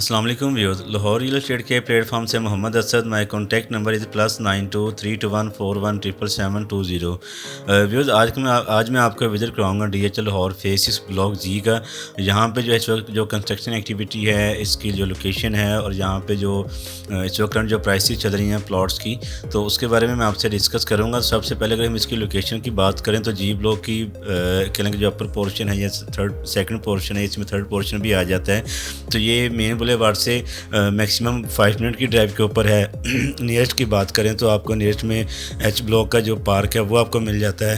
अस्सलाम वालेकुम viewers, Lahore real estate के प्लेटफॉर्म से Mohammad Asad. My contact number is +9232141720। Viewers, आज मैं आपको विज़िट कराऊंगा DHL Lahore phase 6 block G का। यहाँ पे जो इस वक्त जो कंस्ट्रक्शन एक्टिविटी है, इसकी जो लोकेशन है और यहाँ पे जो इस वक्त जो प्राइसेस चल रही हैं प्लॉट्स की, तो उसके बारे में मैं आपसे डिस्कस करूँगा। सबसे पहले अगर हम इसकी लोकेशन की बात करें तो जी ब्लॉक की कहलें जो अपर पोर्शन है या सेकंड पोर्शन है, इसमें थर्ड पोर्शन भी आ जाता है। तो ये मेन बुलेवार्ड से मैक्सिमम 5 मिनट की ड्राइव के ऊपर है। नियरेस्ट की बात करें तो आपको नियरेस्ट में H ब्लॉक का जो पार्क है वो आपको मिल जाता है,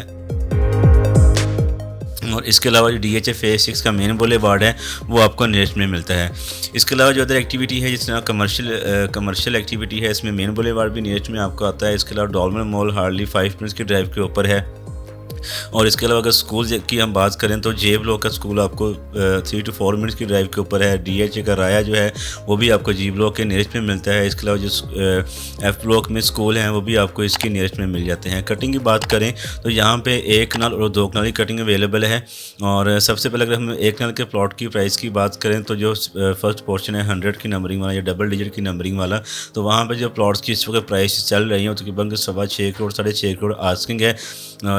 और इसके अलावा जो DHL फेस 6 का मेन बुलेवार्ड है वो आपको नियरेस्ट में मिलता है। इसके अलावा जो अदर एक्टिविटी है, जिस तरह कमर्शियल एक्टिविटी है, इसमें मेन बुलेवार्ड भी नियरेस्ट में आपको आता है। इसके अलावा डॉल्मेन मॉल हार्डली 5 मिनट्स की ड्राइव के ऊपर है। और इसके अलावा अगर स्कूल की हम बात करें तो जे ब्लॉक का स्कूल आपको 3 to 4 मिनट्स की ड्राइव के ऊपर है। DHA का राया जो है वो भी आपको जी ब्लॉक के नियरेस्ट में मिलता है। इसके अलावा जो F ब्लॉक में स्कूल हैं वो भी आपको इसकी नियरेस्ट में मिल जाते हैं। कटिंग की बात करें तो यहाँ पे 1 कनाल और 2 कनाल की कटिंग अवेलेबल है। और सबसे पहले अगर हम 1 कनाल के प्लॉट की प्राइस की बात करें तो जो फर्स्ट पोर्शन है 100 की नंबरिंग वाला या डबल डिजिट की नंबरिंग वाला, तो वहाँ पर जो प्लॉट्स की इस वक्त प्राइस चल रही है तकरीबन 6.25 करोड़ 6.5 करोड़ आस्किंग है।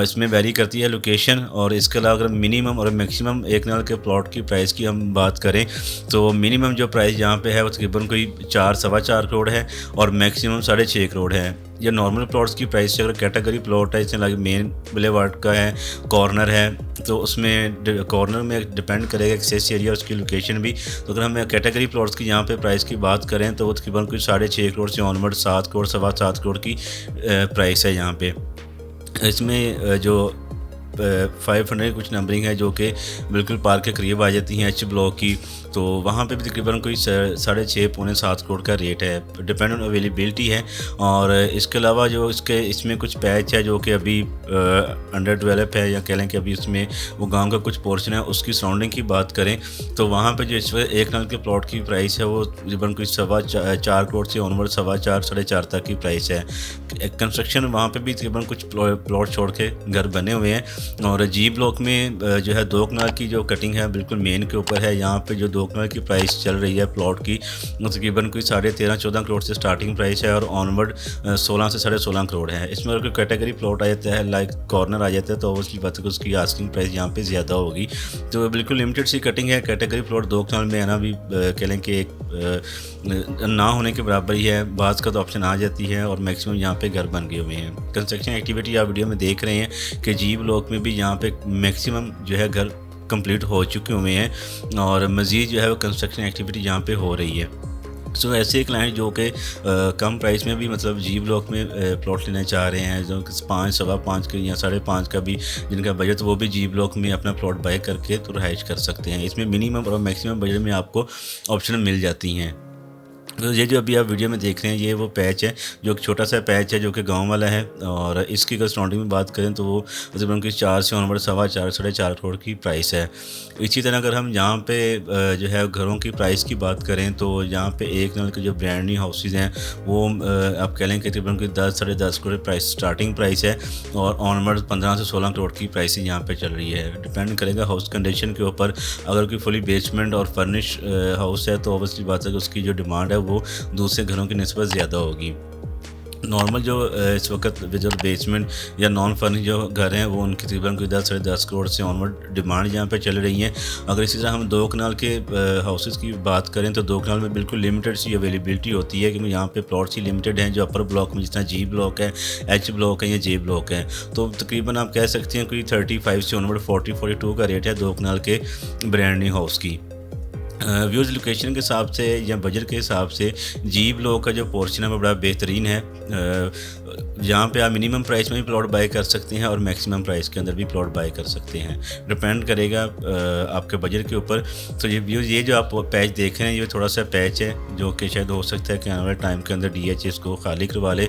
इसमें वेरी करती है लोकेशन। और इसके अलावा अगर मिनिमम और मैक्सिमम 1 कनाल के प्लॉट की प्राइस की हम बात करें तो मिनिमम जो प्राइस यहाँ पे है वो तकरीबन कोई 4-4.25 करोड़ है और मैक्सिमम 6.5 करोड़ है। या नॉर्मल प्लॉट्स की प्राइस से अगर कैटेगरी प्लॉट है, इसमें लाइक मेन बुलेवार्ड का है, कॉर्नर है, तो उसमें कॉर्नर में डिपेंड करेगा एक्सेस एरिया उसकी लोकेशन भी। तो अगर हम कैटेगरी प्लॉट्स की यहाँ पे प्राइस की बात करें तो वो तकरीबन कोई 6.5 करोड़ से ऑनवर्ड 7 करोड़ 7.25 करोड़ की प्राइस है यहाँ पे। इसमें जो 500 कुछ नंबरिंग है जो कि बिल्कुल पार्क के करीब आ जाती हैं H ब्लॉक की, तो वहाँ पे भी तकरीबन कोई 6.5-6.75 करोड़ का रेट है, डिपेंड ऑन अवेलेबिलिटी है। और इसके अलावा जो इसमें कुछ पैच है जो कि अभी अंडर डेवलप है, या कह लें कि अभी इसमें वो गांव का कुछ पोर्शन है, उसकी सराउंडिंग की बात करें तो वहाँ पे जो इस वक्त 1 कनाल के प्लॉट की प्राइस है वो तकरीबन कोई 4.25 करोड़ से ऑनवर्ड 4.25-4.5 तक की प्राइस है। कंस्ट्रक्शन वहाँ पर भी तकरीबन कुछ प्लॉट छोड़ के घर बने हुए हैं। और जी ब्लॉक में जो है 2 कनाल की जो कटिंग है बिल्कुल मेन के ऊपर है। यहाँ पे जो 2 कनाल की प्राइस चल रही है प्लॉट की तकरीबन कोई 13.5-14 करोड़ से स्टार्टिंग प्राइस है और ऑनवर्ड 16 से 16.5 करोड़ है। इसमें अगर कोई कैटेगरी प्लॉट आ जाता है, लाइक कॉर्नर आ जाता है, तो ऑब्वियसली बात है कि उसकी आस्किंग प्राइस यहाँ पे ज़्यादा होगी। तो बिल्कुल लिमिटेड सी कटिंग है। कैटेगरी प्लॉट 2 कनाल में आना भी कह लें कि एक ना होने के बराबर ही है। बाज़ का तो ऑप्शन आ जाती है और मैक्सिमम यहाँ पे घर बन गए हुए हैं। कंस्ट्रक्शन एक्टिविटी आप वीडियो में देख रहे हैं कि जी ब्लॉक में भी यहाँ पे मैक्सिमम जो है घर कंप्लीट हो चुके हुए हैं और मज़ीद जो है वो कंस्ट्रक्शन एक्टिविटी यहाँ पे हो रही है। सो ऐसे क्लाइंट जो कि कम प्राइस में भी मतलब जी ब्लॉक में प्लॉट लेना चाह रहे हैं, जो 5, 5.25 के या 5.5 का भी जिनका बजट, वो भी जी ब्लॉक में अपना प्लॉट बाय करके तो रहाइश कर सकते हैं। इसमें मिनिमम और मैक्सिमम बजट में आपको ऑप्शन मिल जाती हैं। तो ये जो अभी आप वीडियो में देख रहे हैं ये वो पैच है, जो एक छोटा सा पैच है जो कि गांव वाला है। और इसकी अगर सराउंडिंग में बात करें तो वो मतलब उनकी 4 से ऑनवर्ड 4.25-4.5 करोड़ की प्राइस है। इसी तरह अगर हम यहाँ पे जो है घरों की प्राइस की बात करें तो यहाँ पे 1 कनाल के जो ब्रांड न्यू हाउसेज हैं वो आप कह लें कि तकरीबन कोई 10-10.5 करोड़ प्राइस स्टार्टिंग प्राइस है और ऑनवर्ड 15 से 16 करोड़ की प्राइस यहाँ पे चल रही है। डिपेंड करेगा हाउस कंडीशन के ऊपर। अगर कोई फुली बेसमेंट और फर्निश हाउस है तो ऑब्वियसली बात है कि उसकी जो डिमांड है वो दूसरे घरों की निस्बत ज़्यादा होगी। नॉर्मल जो इस वक्त विद बेसमेंट या नॉन फर्निश जो घर हैं वो उनकी तकरीबन कोई 10-10.5 करोड़ से ऑनवर्ड डिमांड यहाँ पे चल रही है। अगर इसी तरह हम 2 कनाल के हाउसेस की बात करें तो 2 कनाल में बिल्कुल लिमिटेड सी अवेलेबिलिटी होती है, क्योंकि यहाँ पे प्लॉट्स ही लिमिटेड हैं। जो अपर ब्लॉक में जितना जी ब्लॉक है, H ब्लॉक है या जे ब्लॉक है, तो तकरीबन आप कह सकते हैं कोई 35 से ऑनवर्ड 40-42 का रेट है 2 कनाल के ब्रांड न्यू हाउस की। व्यूज़ लोकेशन के हिसाब से या बजट के हिसाब से जी ब्लॉक का जो पोर्शन है वो बड़ा बेहतरीन है। यहाँ पे आप मिनिमम प्राइस में भी प्लॉट बाय कर सकते हैं और मैक्सिमम प्राइस के अंदर भी प्लॉट बाय कर सकते हैं। डिपेंड करेगा आपके बजट के ऊपर। तो ये व्यूज़ ये जो आप पैच देख रहे हैं ये थोड़ा सा पैच है जो कि शायद हो सकता है कि आने वाले टाइम के अंदर DHA इसको खाली करवा ले।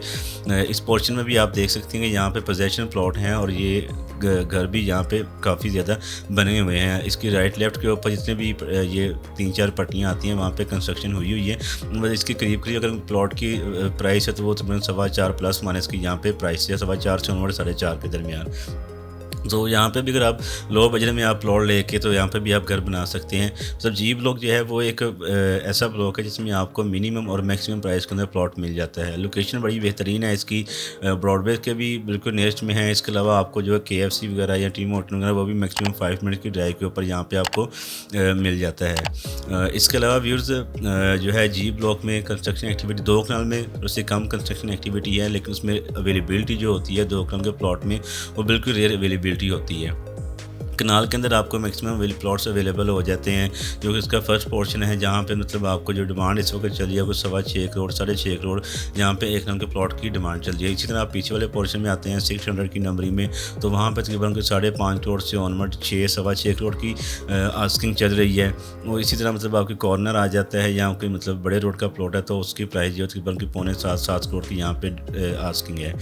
इस पोर्शन में भी आप देख सकते हैं कि यहाँ पे पोजेशन प्लॉट हैं और ये घर भी यहाँ पे काफ़ी ज़्यादा बने हुए हैं। इसकी राइट लेफ़्ट के ऊपर जितने भी ये 3-4 पट्टियाँ आती हैं वहाँ पे कंस्ट्रक्शन हुई है। मतलब इसके करीब अगर प्लॉट की प्राइस है तो वो तकरीबन 4.25 प्लस माइनस की यहाँ पे प्राइस है 4.25 से 4.5 के दरमियान। तो यहाँ पे भी अगर आप लो बजट में आप प्लॉट लेके तो यहाँ पे भी आप घर बना सकते हैं। मतलब जी ब्लॉक जो है वो एक ऐसा ब्लॉक है जिसमें आपको मिनिमम और मैक्सिमम प्राइस के अंदर प्लॉट मिल जाता है। लोकेशन बड़ी बेहतरीन है इसकी, ब्रॉडवे के भी बिल्कुल नियरेस्ट में है। इसके अलावा आपको जो है KFC वगैरह या टी मोर्टन वगैरह वो भी मैक्सिमम 5 मिनट की ड्राइव के ऊपर यहाँ पे आपको मिल जाता है। इसके अलावा व्यूज़ जो है जी ब्लॉक में कंस्ट्रक्शन एक्टिविटी 2 कनाल में उससे कम कंस्ट्रक्शन एक्टिविटी है, लेकिन उसमें अवेलेबिलिटी जो होती है 2 कनाल के प्लॉट में वो बिल्कुल रेयर अवेलेबिलिटी होती है। कनाल के अंदर आपको मैक्सिमम प्लॉट्स अवेलेबल हो जाते हैं, जो कि इसका फर्स्ट पोर्शन है जहाँ पे मतलब आपको जो डिमांड इस वक्त चल रही है वो 6.25 करोड़ 6.5 करोड़ जहाँ पे एक नंबर के प्लॉट की डिमांड चल रही है। इसी तरह आप पीछे वाले पोर्शन में आते हैं 600 की नंबरी में, तो वहाँ पर तकरीबन 5.5 करोड़ से ऑनवर्ड 6-6.25 करोड़ की आस्किंग चल रही है। और इसी तरह मतलब आपकी कॉर्नर आ जाता है यहाँ कोई मतलब बड़े रोड का प्लॉट है तो उसकी प्राइस जो तकरीबन 6.75-7 करोड़ की यहाँ पे आस्किंग है।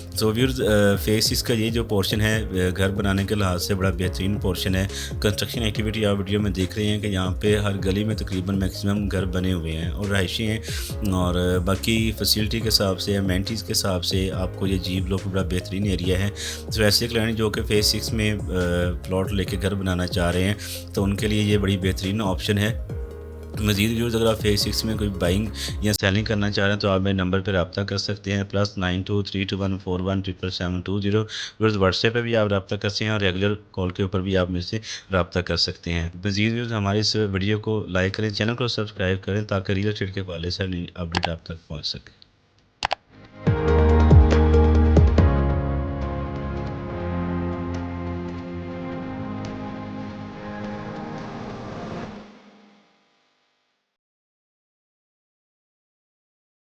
सो व्यूअर्स फेस इसका ये जो पोर्शन है घर बनाने के लिहाज से बड़ा बेहतरीन पोर्शन है। कंस्ट्रक्शन एक्टिविटी आप वीडियो में देख रहे हैं कि यहाँ पे हर गली में तकरीबन मैक्सिमम घर बने हुए हैं और रहायशी हैं, और बाकी फैसिलिटी के हिसाब से अमेनिटीज़ के हिसाब से आपको ये जी ब्लॉक बड़ा बेहतरीन एरिया है। तो ऐसे क्लाइंट जो कि फेस 6 में प्लॉट लेके घर बनाना चाह रहे हैं तो उनके लिए ये बड़ी बेहतरीन ऑप्शन है। मज़ीद व्यूज़ अगर आप फेस 6 में कोई बाइंग या सेलिंग करना चाह रहे हैं तो आप मेरे नंबर पर रब्ता कर सकते हैं, +9232141720। व्यूज़ व्हाट्सएप पे भी आप रब्ता कर सकते हैं और रेगुलर कॉल के ऊपर भी आप मेरे से रब्ता कर सकते हैं। मज़ीद व्यूज़ हमारे इस वीडियो को लाइक करें, चैनल को सब्सक्राइब करें ताकि रियल एस्टेट के हवाले से अपडेट आप तक पहुँच सके।